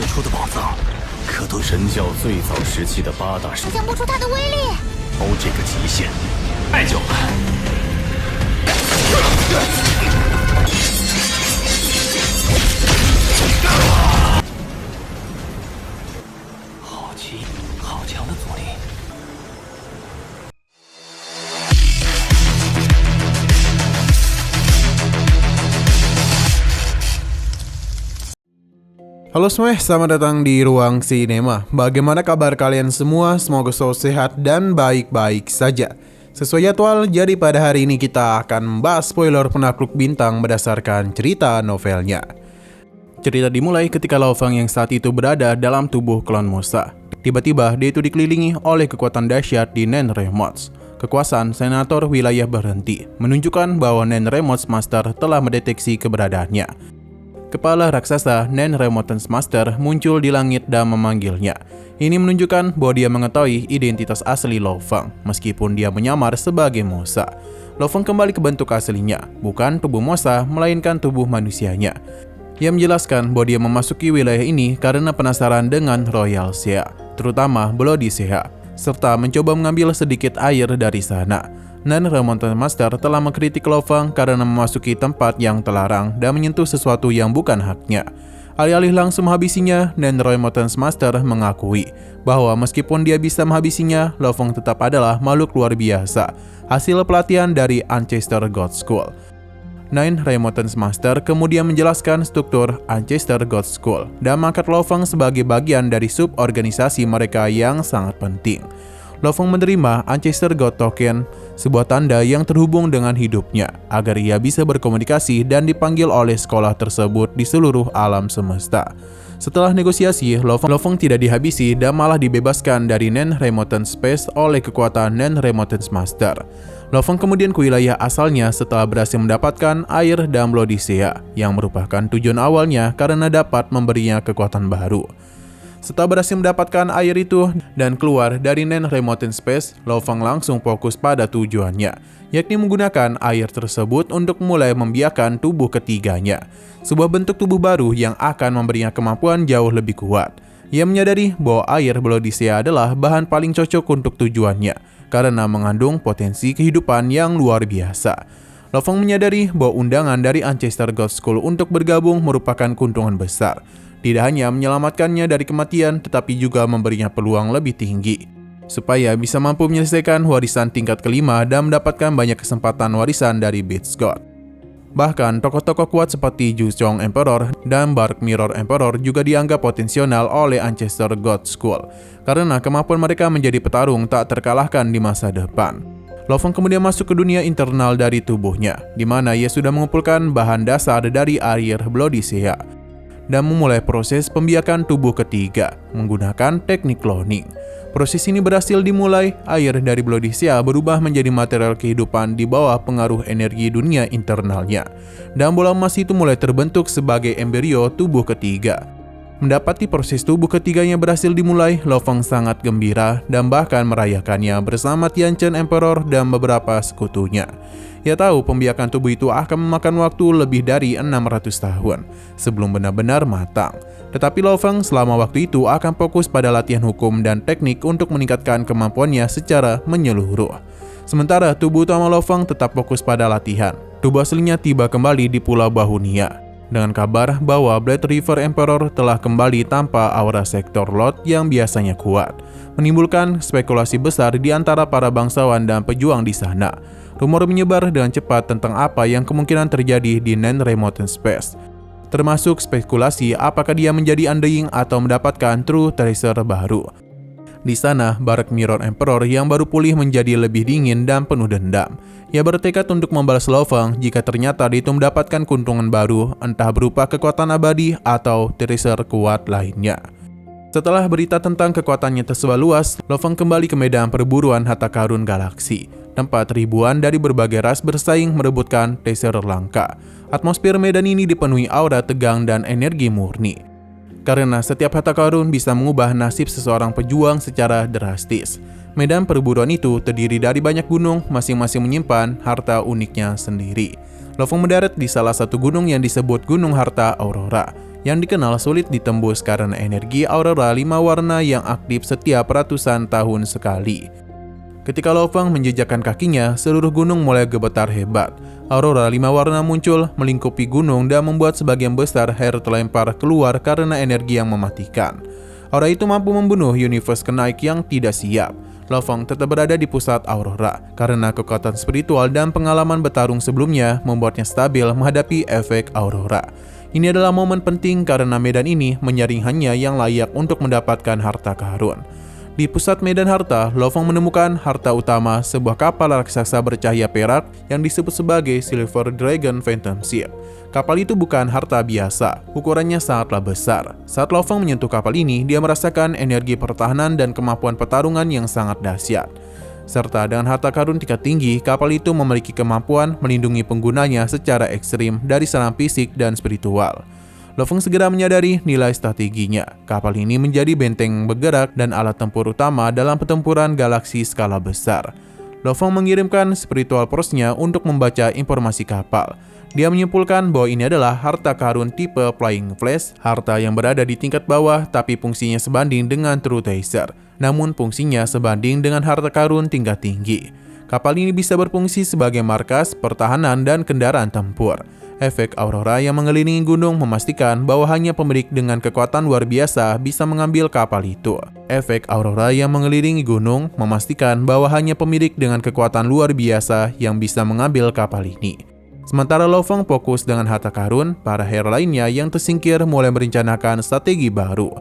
出的宝藏，可都神教最早时期的8大神，想象不出它的威力。超这个极限，太久了。好奇，好强的阻力。Halo semua, selamat datang di Ruang Sinema. Bagaimana kabar kalian semua? Semoga selalu sehat dan baik-baik saja. Sesuai jadwal, jadi pada hari ini kita akan membahas spoiler Penakluk Bintang berdasarkan cerita novelnya. Cerita dimulai ketika Lao Feng yang saat itu berada dalam tubuh klon Musa. Tiba-tiba dia itu dikelilingi oleh kekuatan dahsyat di Nenremots. Kekuasaan senator wilayah berhenti, menunjukkan bahwa Nenremots Master telah mendeteksi keberadaannya. Kepala raksasa Nenremots Master muncul di langit dan memanggilnya. Ini menunjukkan bahwa dia mengetahui identitas asli Lao Feng, meskipun dia menyamar sebagai Musa. Lao Feng kembali ke bentuk aslinya, bukan tubuh Musa, melainkan tubuh manusianya. Ia menjelaskan bahwa dia memasuki wilayah ini karena penasaran dengan Royal Sea, terutama Bloody Sea, serta mencoba mengambil sedikit air dari sana. Nenremots Master telah mengkritik Lao Feng karena memasuki tempat yang terlarang dan menyentuh sesuatu yang bukan haknya. Alih-alih langsung menghabisinya, Nenremots Master mengakui bahwa meskipun dia bisa menghabisinya, Lao Feng tetap adalah makhluk luar biasa, hasil pelatihan dari Ancestor God School. Nenremots Master kemudian menjelaskan struktur Ancestor God School dan mengangkat Lao Feng sebagai bagian dari suborganisasi mereka yang sangat penting. Lao Feng menerima Ancestor God Token, sebuah tanda yang terhubung dengan hidupnya, agar ia bisa berkomunikasi dan dipanggil oleh sekolah tersebut di seluruh alam semesta. Setelah negosiasi, Lao Feng tidak dihabisi dan malah dibebaskan dari Nenremots Space oleh kekuatan Nenremots Master. Lao Feng kemudian ke wilayah asalnya setelah berhasil mendapatkan air dan Bloody Sea, yang merupakan tujuan awalnya karena dapat memberinya kekuatan baru. Setelah berhasil mendapatkan air itu dan keluar dari Nenremots Space, Lao Feng langsung fokus pada tujuannya, yakni menggunakan air tersebut untuk mulai membiarkan tubuh ketiganya, sebuah bentuk tubuh baru yang akan memberinya kemampuan jauh lebih kuat. Ia menyadari bahwa air Bloody Sea adalah bahan paling cocok untuk tujuannya, karena mengandung potensi kehidupan yang luar biasa. Lao Feng menyadari bahwa undangan dari Ancestor God School untuk bergabung merupakan keuntungan besar. Tidak hanya menyelamatkannya dari kematian, tetapi juga memberinya peluang lebih tinggi, supaya bisa mampu menyelesaikan warisan tingkat kelima dan mendapatkan banyak kesempatan warisan dari Beast God. Bahkan, tokoh-tokoh kuat seperti Zhuchong Emperor dan Dark Mirror Emperor juga dianggap potensial oleh Ancestor God School, karena kemampuan mereka menjadi petarung tak terkalahkan di masa depan. Lao Feng kemudian masuk ke dunia internal dari tubuhnya, di mana ia sudah mengumpulkan bahan dasar dari air Bloody Sea, dan memulai proses pembiakan tubuh ketiga menggunakan teknik cloning. Proses ini berhasil dimulai, air dari Bloody Sea berubah menjadi material kehidupan di bawah pengaruh energi dunia internalnya, dan bola emas itu mulai terbentuk sebagai embrio tubuh ketiga. Mendapati proses tubuh ketiganya berhasil dimulai, Lao Feng sangat gembira dan bahkan merayakannya bersama Tianchen Emperor dan beberapa sekutunya. Ia tahu pembiakan tubuh itu akan memakan waktu lebih dari 600 tahun sebelum benar-benar matang. Tetapi Lao Feng selama waktu itu akan fokus pada latihan hukum dan teknik untuk meningkatkan kemampuannya secara menyeluruh. Sementara tubuh utama Lao Feng tetap fokus pada latihan. Tubuh aslinya tiba kembali di Pulau Bahunia dengan kabar bahwa Blade River Emperor telah kembali tanpa aura sektor Lot yang biasanya kuat, menimbulkan spekulasi besar di antara para bangsawan dan pejuang di sana. Rumor menyebar dengan cepat tentang apa yang kemungkinan terjadi di Nenremots Space, termasuk spekulasi apakah dia menjadi undying atau mendapatkan True Treasure baru. Di sana, Dark Mirror Emperor yang baru pulih menjadi lebih dingin dan penuh dendam. Ia bertekad untuk membalas Lao Feng jika ternyata dia itu mendapatkan keuntungan baru, entah berupa kekuatan abadi atau treasure kuat lainnya. Setelah berita tentang kekuatannya tersebar luas, Lao Feng kembali ke medan perburuan harta karun galaksi, tempat ribuan dari berbagai ras bersaing merebutkan treasure langka. Atmosfer medan ini dipenuhi aura tegang dan energi murni, karena setiap harta karun bisa mengubah nasib seseorang pejuang secara drastis. Medan perburuan itu terdiri dari banyak gunung, masing-masing menyimpan harta uniknya sendiri. Lao Feng mendarat di salah satu gunung yang disebut Gunung Harta Aurora, yang dikenal sulit ditembus karena energi aurora 5 warna yang aktif setiap ratusan tahun sekali. Ketika Lo Fang menjejakkan kakinya, seluruh gunung mulai gemetar hebat. Aurora 5 warna muncul, melingkupi gunung dan membuat sebagian besar air terlempar keluar karena energi yang mematikan. Aura itu mampu membunuh Universe Kenaik yang tidak siap. Lo Fang tetap berada di pusat aurora karena kekuatan spiritual dan pengalaman bertarung sebelumnya membuatnya stabil menghadapi efek aurora. Ini adalah momen penting karena medan ini menyaring hanya yang layak untuk mendapatkan harta karun. Di pusat medan harta, Lo Fang menemukan harta utama, sebuah kapal raksasa bercahaya perak yang disebut sebagai Silver Dragon Phantom Ship. Kapal itu bukan harta biasa, ukurannya sangatlah besar. Saat Lo Fang menyentuh kapal ini, dia merasakan energi pertahanan dan kemampuan pertarungan yang sangat dahsyat. Serta dengan harta karun tingkat tinggi, kapal itu memiliki kemampuan melindungi penggunanya secara ekstrim dari serangan fisik dan spiritual. Lo Fang segera menyadari nilai strateginya. Kapal ini menjadi benteng bergerak dan alat tempur utama dalam pertempuran galaksi skala besar. Lo Fang mengirimkan spiritual force-nya untuk membaca informasi kapal. Dia menyimpulkan bahwa ini adalah harta karun tipe Flying Flash, harta yang berada di tingkat bawah tapi fungsinya sebanding dengan True Tracer, namun fungsinya sebanding dengan harta karun tingkat tinggi. Kapal ini bisa berfungsi sebagai markas, pertahanan, dan kendaraan tempur. Efek aurora yang mengelilingi gunung memastikan bahwa hanya pemilik dengan kekuatan luar biasa bisa mengambil kapal itu. Efek aurora yang mengelilingi gunung memastikan bahwa hanya pemilik dengan kekuatan luar biasa yang bisa mengambil kapal ini. Sementara Lo Fang fokus dengan harta karun, para hero lainnya yang tersingkir mulai merencanakan strategi baru.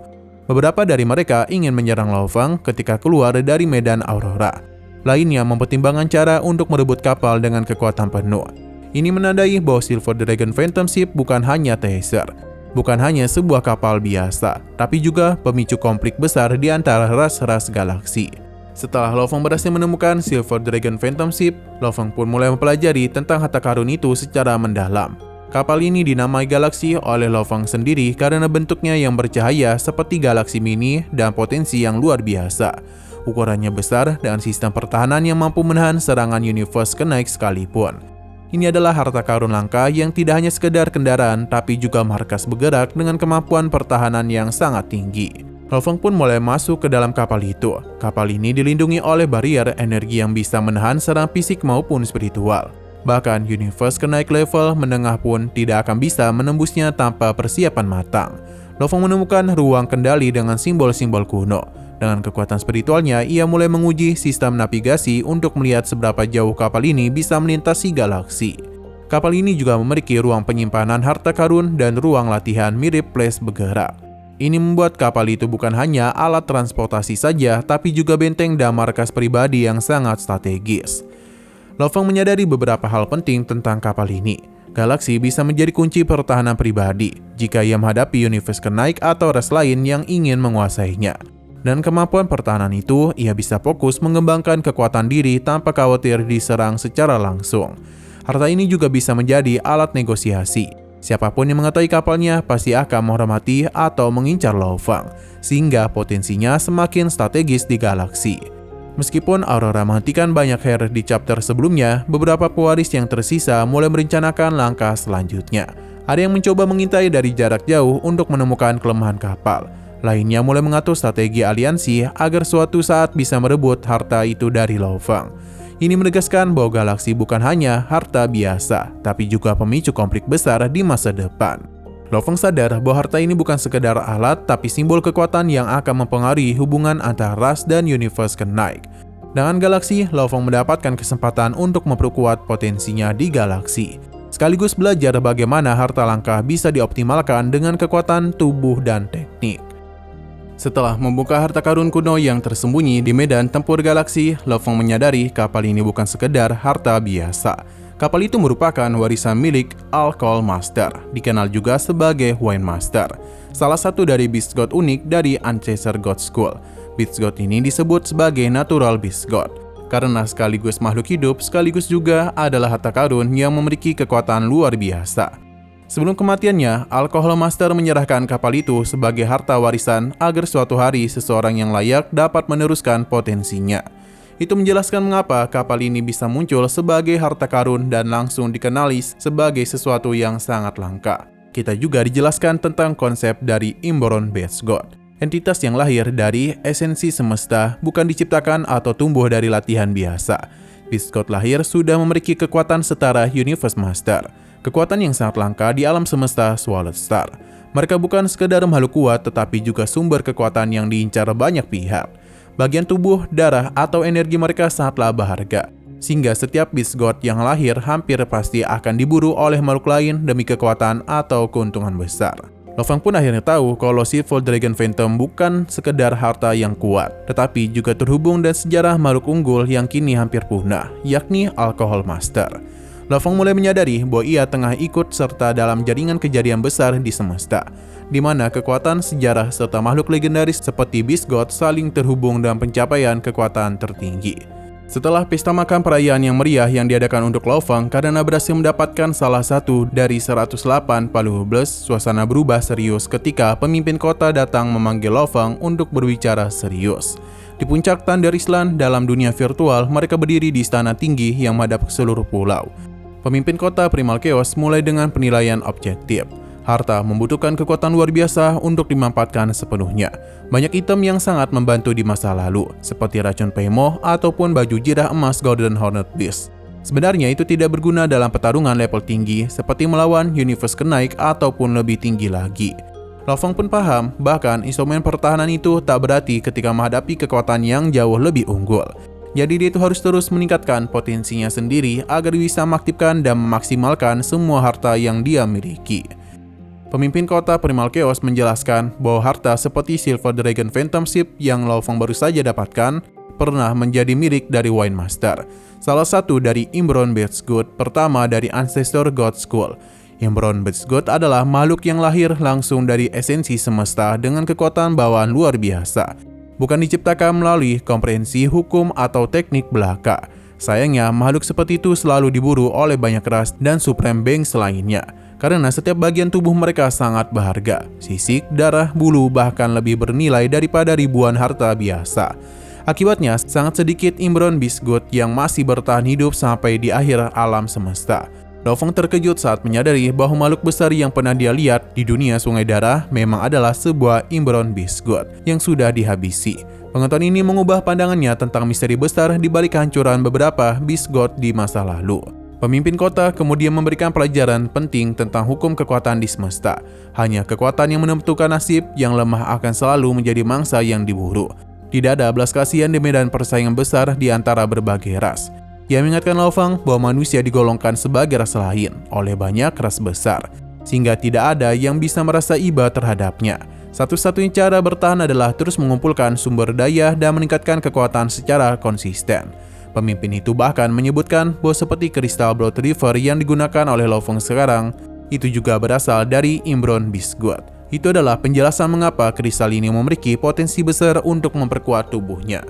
Beberapa dari mereka ingin menyerang Lo Fang ketika keluar dari medan aurora. Lainnya mempertimbangkan cara untuk merebut kapal dengan kekuatan penuh. Ini menandai bahwa Silver Dragon Phantom Ship bukan hanya tracer, bukan hanya sebuah kapal biasa, tapi juga pemicu konflik besar di antara ras-ras galaksi. Setelah Lo Fang berhasil menemukan Silver Dragon Phantom Ship, Lo Fang pun mulai mempelajari tentang harta karun itu secara mendalam. Kapal ini dinamai Galaksi oleh Lo Fang sendiri karena bentuknya yang bercahaya seperti galaksi mini dan potensi yang luar biasa. Ukurannya besar dan sistem pertahanan yang mampu menahan serangan Universe Kenaik sekalipun. Ini adalah harta karun langka yang tidak hanya sekedar kendaraan, tapi juga markas bergerak dengan kemampuan pertahanan yang sangat tinggi. Lo Fang pun mulai masuk ke dalam kapal itu. Kapal ini dilindungi oleh barrier energi yang bisa menahan serangan fisik maupun spiritual. Bahkan Universe Kenaik level menengah pun tidak akan bisa menembusnya tanpa persiapan matang. Lo Fang menemukan ruang kendali dengan simbol-simbol kuno. Dengan kekuatan spiritualnya, ia mulai menguji sistem navigasi untuk melihat seberapa jauh kapal ini bisa melintasi galaksi. Kapal ini juga memiliki ruang penyimpanan harta karun dan ruang latihan mirip flash bergerak. Ini membuat kapal itu bukan hanya alat transportasi saja, tapi juga benteng dan markas pribadi yang sangat strategis. Lo Fang menyadari beberapa hal penting tentang kapal ini. Galaksi bisa menjadi kunci pertahanan pribadi jika ia menghadapi Universe Kenaik atau ras lain yang ingin menguasainya. Dan kemampuan pertahanan itu, ia bisa fokus mengembangkan kekuatan diri tanpa khawatir diserang secara langsung. Harta ini juga bisa menjadi alat negosiasi. Siapapun yang mengetahui kapalnya pasti akan menghormati atau mengincar Lo Fang, sehingga potensinya semakin strategis di galaksi. Meskipun Aurora menghentikan banyak hero di chapter sebelumnya, beberapa pewaris yang tersisa mulai merencanakan langkah selanjutnya. Ada yang mencoba mengintai dari jarak jauh untuk menemukan kelemahan kapal. Lainnya mulai mengatur strategi aliansi agar suatu saat bisa merebut harta itu dari Lo Fang. Ini menegaskan bahwa galaksi bukan hanya harta biasa, tapi juga pemicu konflik besar di masa depan. Lo Fang sadar bahwa harta ini bukan sekedar alat, tapi simbol kekuatan yang akan mempengaruhi hubungan antara ras dan Universe Kenaik. Dengan galaksi, Lo Fang mendapatkan kesempatan untuk memperkuat potensinya di galaksi, sekaligus belajar bagaimana harta langka bisa dioptimalkan dengan kekuatan tubuh dan teknik. Setelah membuka harta karun kuno yang tersembunyi di medan tempur galaksi, Lo Fang menyadari kapal ini bukan sekedar harta biasa. Kapal itu merupakan warisan milik Alcohol Master, dikenal juga sebagai Wine Master, salah satu dari Beast God unik dari Ancestor God School. Beast God ini disebut sebagai Natural Beast God, karena sekaligus makhluk hidup, sekaligus juga adalah harta karun yang memiliki kekuatan luar biasa. Sebelum kematiannya, Alcohol Master menyerahkan kapal itu sebagai harta warisan agar suatu hari seseorang yang layak dapat meneruskan potensinya. Itu menjelaskan mengapa kapal ini bisa muncul sebagai harta karun dan langsung dikenali sebagai sesuatu yang sangat langka. Kita juga dijelaskan tentang konsep dari Inborn Beast God, entitas yang lahir dari esensi semesta, bukan diciptakan atau tumbuh dari latihan biasa. Beast God lahir sudah memiliki kekuatan setara Universe Master, kekuatan yang sangat langka di alam semesta Swallowed Star. Mereka bukan sekedar makhluk kuat, tetapi juga sumber kekuatan yang diincar banyak pihak. Bagian tubuh, darah, atau energi mereka sangatlah berharga, sehingga setiap Beast God yang lahir hampir pasti akan diburu oleh makhluk lain demi kekuatan atau keuntungan besar. Lo Fang pun akhirnya tahu kalau Silver Dragon Phantom bukan sekedar harta yang kuat, tetapi juga terhubung dengan sejarah makhluk unggul yang kini hampir punah, yakni Alcohol Master. Lo Fang mulai menyadari bahwa ia tengah ikut serta dalam jaringan kejadian besar di semesta, di mana kekuatan sejarah serta makhluk legendaris seperti Beast God saling terhubung dalam pencapaian kekuatan tertinggi. Setelah pesta makan perayaan yang meriah yang diadakan untuk Lo Fang karena berhasil mendapatkan salah satu dari 108 palu bles, suasana berubah serius ketika pemimpin kota datang memanggil Lo Fang untuk berbicara serius. Di puncak Thunder Island dalam dunia virtual, mereka berdiri di istana tinggi yang menghadap ke seluruh pulau. Pemimpin kota Primal Chaos mulai dengan penilaian objektif. Harta membutuhkan kekuatan luar biasa untuk dimanfaatkan sepenuhnya. Banyak item yang sangat membantu di masa lalu, seperti racun Pemo ataupun baju jirah emas Golden Hornet Beast. Sebenarnya itu tidak berguna dalam pertarungan level tinggi, seperti melawan Universe Kenaik ataupun lebih tinggi lagi. Lo Fang pun paham, bahkan instrumen pertahanan itu tak berarti ketika menghadapi kekuatan yang jauh lebih unggul. Jadi dia itu harus terus meningkatkan potensinya sendiri agar bisa mengaktifkan dan memaksimalkan semua harta yang dia miliki. Pemimpin kota Primal Chaos menjelaskan bahwa harta seperti Silver Dragon Phantom Ship yang Lo Fang baru saja dapatkan pernah menjadi milik dari Wine Master, salah satu dari Inborn Beast God pertama dari Ancestor God School. Inborn Beast God adalah makhluk yang lahir langsung dari esensi semesta dengan kekuatan bawaan luar biasa, bukan diciptakan melalui komprehensi hukum atau teknik belaka. Sayangnya, makhluk seperti itu selalu diburu oleh banyak ras dan Supreme Beings lainnya, karena setiap bagian tubuh mereka sangat berharga. Sisik, darah, bulu bahkan lebih bernilai daripada ribuan harta biasa. Akibatnya, sangat sedikit Inborn Beast God yang masih bertahan hidup sampai di akhir alam semesta. Lo Fang terkejut saat menyadari bahwa makhluk besar yang pernah dia lihat di dunia Sungai Darah memang adalah sebuah Inborn Beast God yang sudah dihabisi. Pengetahuan ini mengubah pandangannya tentang misteri besar di balik kehancuran beberapa Beast God di masa lalu. Pemimpin kota kemudian memberikan pelajaran penting tentang hukum kekuatan di semesta. Hanya kekuatan yang menentukan nasib, yang lemah akan selalu menjadi mangsa yang diburu. Tidak ada belas kasihan di medan persaingan besar di antara berbagai ras. Ia mengingatkan Lo Fang bahwa manusia digolongkan sebagai ras lain oleh banyak ras besar, sehingga tidak ada yang bisa merasa iba terhadapnya. Satu-satunya cara bertahan adalah terus mengumpulkan sumber daya dan meningkatkan kekuatan secara konsisten. Pemimpin itu bahkan menyebutkan bahwa seperti kristal Blood River yang digunakan oleh Lo Fang sekarang, itu juga berasal dari Inborn Beast God. Itu adalah penjelasan mengapa kristal ini memiliki potensi besar untuk memperkuat tubuhnya.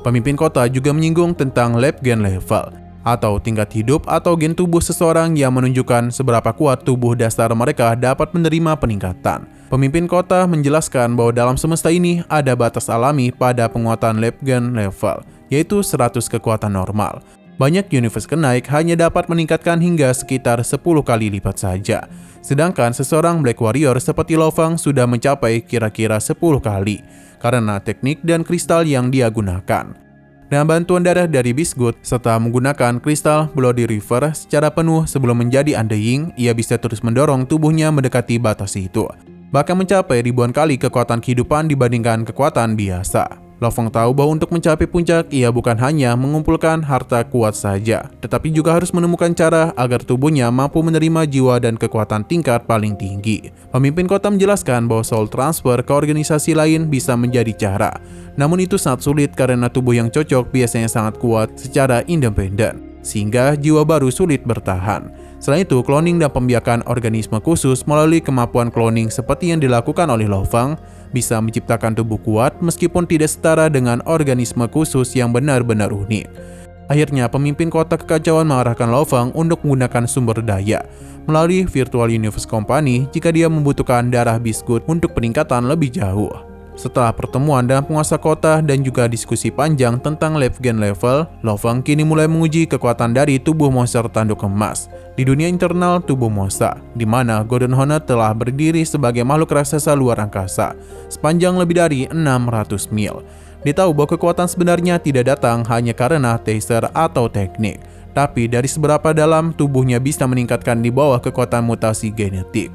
Pemimpin kota juga menyinggung tentang lab gen level, atau tingkat hidup atau gen tubuh seseorang yang menunjukkan seberapa kuat tubuh dasar mereka dapat menerima peningkatan. Pemimpin kota menjelaskan bahwa dalam semesta ini ada batas alami pada penguatan lab gen level, yaitu 100 kekuatan normal. Banyak Universe Kenaik hanya dapat meningkatkan hingga sekitar 10 kali lipat saja. Sedangkan seseorang Black Warrior seperti Lo Fang sudah mencapai kira-kira 10 kali, karena teknik dan kristal yang dia gunakan. Dengan bantuan darah dari Beast God serta menggunakan kristal Bloody River secara penuh sebelum menjadi Undying, ia bisa terus mendorong tubuhnya mendekati batas itu, bahkan mencapai ribuan kali kekuatan kehidupan dibandingkan kekuatan biasa. Lo Fang tahu bahwa untuk mencapai puncak, ia bukan hanya mengumpulkan harta kuat saja, tetapi juga harus menemukan cara agar tubuhnya mampu menerima jiwa dan kekuatan tingkat paling tinggi. Pemimpin kota menjelaskan bahwa soul transfer ke organisasi lain bisa menjadi cara, namun itu sangat sulit karena tubuh yang cocok biasanya sangat kuat secara independen, sehingga jiwa baru sulit bertahan. Selain itu, cloning dan pembiakan organisme khusus melalui kemampuan cloning seperti yang dilakukan oleh Lo Fang bisa menciptakan tubuh kuat meskipun tidak setara dengan organisme khusus yang benar-benar unik. Akhirnya, pemimpin kota kekacauan mengarahkan Lo Fang untuk menggunakan sumber daya melalui Virtual Universe Company jika dia membutuhkan darah Beast God untuk peningkatan lebih jauh. Setelah pertemuan dengan penguasa kota dan juga diskusi panjang tentang Levgen level, Lo Fang kini mulai menguji kekuatan dari tubuh monster tanduk emas di dunia internal tubuh monster, di mana Golden Hornet telah berdiri sebagai makhluk raksasa luar angkasa sepanjang lebih dari 600 mil. Dia tahu bahwa kekuatan sebenarnya tidak datang hanya karena taser atau teknik, tapi dari seberapa dalam tubuhnya bisa meningkatkan di bawah kekuatan mutasi genetik.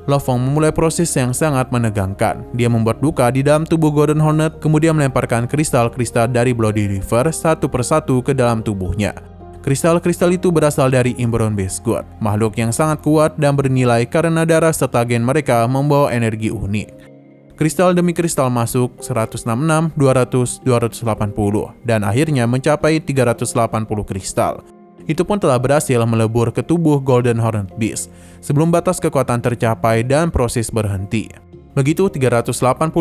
Lo Fang memulai proses yang sangat menegangkan. Dia membuat luka di dalam tubuh Golden Hornet, kemudian melemparkan kristal-kristal dari Bloody River satu persatu ke dalam tubuhnya. Kristal-kristal itu berasal dari Imbron Beast God, makhluk yang sangat kuat dan bernilai karena darah serta gen mereka membawa energi unik. Kristal demi kristal masuk 166, 200, 280, dan akhirnya mencapai 380 kristal. Itu pun telah berhasil melebur ke tubuh Golden Hornet Beast sebelum batas kekuatan tercapai dan proses berhenti. Begitu 380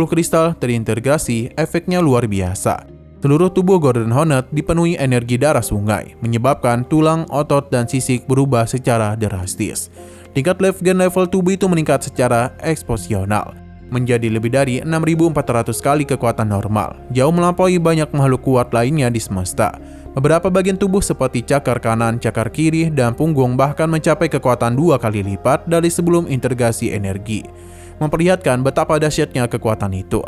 kristal terintegrasi, efeknya luar biasa. Seluruh tubuh Golden Hornet dipenuhi energi darah sungai, menyebabkan tulang, otot, dan sisik berubah secara drastis. Tingkat Levgen level tubuh itu meningkat secara eksponensial, menjadi lebih dari 6.400 kali kekuatan normal, jauh melampaui banyak makhluk kuat lainnya di semesta. Beberapa bagian tubuh seperti cakar kanan, cakar kiri, dan punggung bahkan mencapai kekuatan 2 kali lipat dari sebelum integrasi energi, memperlihatkan betapa dahsyatnya kekuatan itu.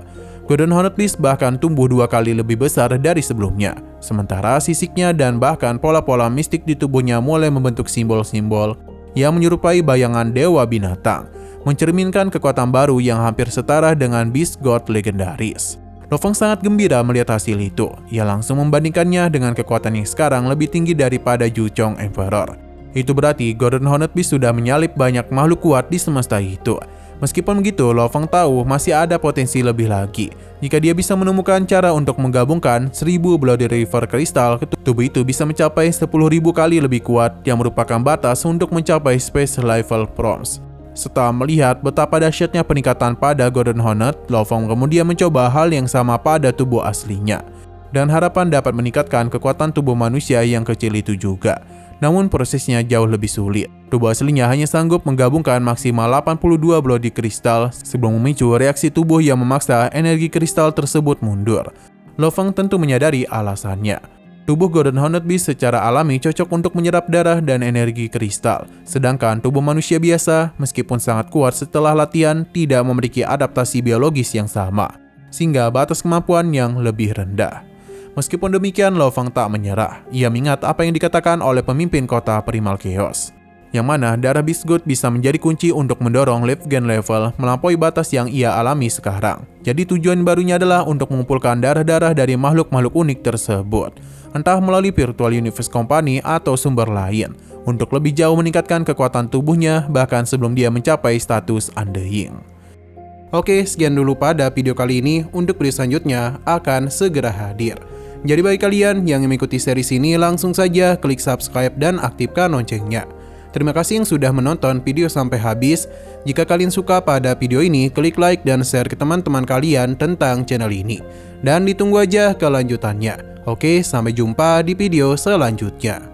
Golden Hornet Beast bahkan tumbuh 2 kali lebih besar dari sebelumnya, sementara sisiknya dan bahkan pola-pola mistik di tubuhnya mulai membentuk simbol-simbol yang menyerupai bayangan dewa binatang, mencerminkan kekuatan baru yang hampir setara dengan Beast God legendaris. Lo Fang sangat gembira melihat hasil itu. Ia langsung membandingkannya dengan kekuatan yang sekarang lebih tinggi daripada Ju Chong Emperor. Itu berarti Golden Hornet Beast sudah menyalip banyak makhluk kuat di semesta itu. Meskipun begitu, Lo Fang tahu masih ada potensi lebih lagi. Jika dia bisa menemukan cara untuk menggabungkan 1000 Bloody River Crystal, tubuh itu bisa mencapai 10.000 kali lebih kuat, yang merupakan batas untuk mencapai Space Level Bronze. Setelah melihat betapa dahsyatnya peningkatan pada Golden Hornet, Lo Fang kemudian mencoba hal yang sama pada tubuh aslinya, dan harapan dapat meningkatkan kekuatan tubuh manusia yang kecil itu juga. Namun prosesnya jauh lebih sulit. Tubuh aslinya hanya sanggup menggabungkan maksimal 82 Bloody Crystal sebelum memicu reaksi tubuh yang memaksa energi kristal tersebut mundur. Lo Fang tentu menyadari alasannya. Tubuh Golden Hornet Beast secara alami cocok untuk menyerap darah dan energi kristal, sedangkan tubuh manusia biasa, meskipun sangat kuat setelah latihan, tidak memiliki adaptasi biologis yang sama, sehingga batas kemampuan yang lebih rendah. Meskipun demikian, Lo Fang tak menyerah. Ia mengingat apa yang dikatakan oleh pemimpin kota Primal Chaos, yang mana darah Beast God bisa menjadi kunci untuk mendorong Levgen level melampaui batas yang ia alami sekarang. Jadi tujuan barunya adalah untuk mengumpulkan darah-darah dari makhluk-makhluk unik tersebut, entah melalui Virtual Universe Company atau sumber lain, untuk lebih jauh meningkatkan kekuatan tubuhnya bahkan sebelum dia mencapai status Undying. Oke, sekian dulu pada video kali ini. Untuk video selanjutnya akan segera hadir. Jadi bagi kalian yang mengikuti series ini, langsung saja klik subscribe dan aktifkan loncengnya. Terima kasih yang sudah menonton video sampai habis. Jika kalian suka pada video ini, klik like dan share ke teman-teman kalian tentang channel ini. Dan ditunggu aja kelanjutannya. Oke, sampai jumpa di video selanjutnya.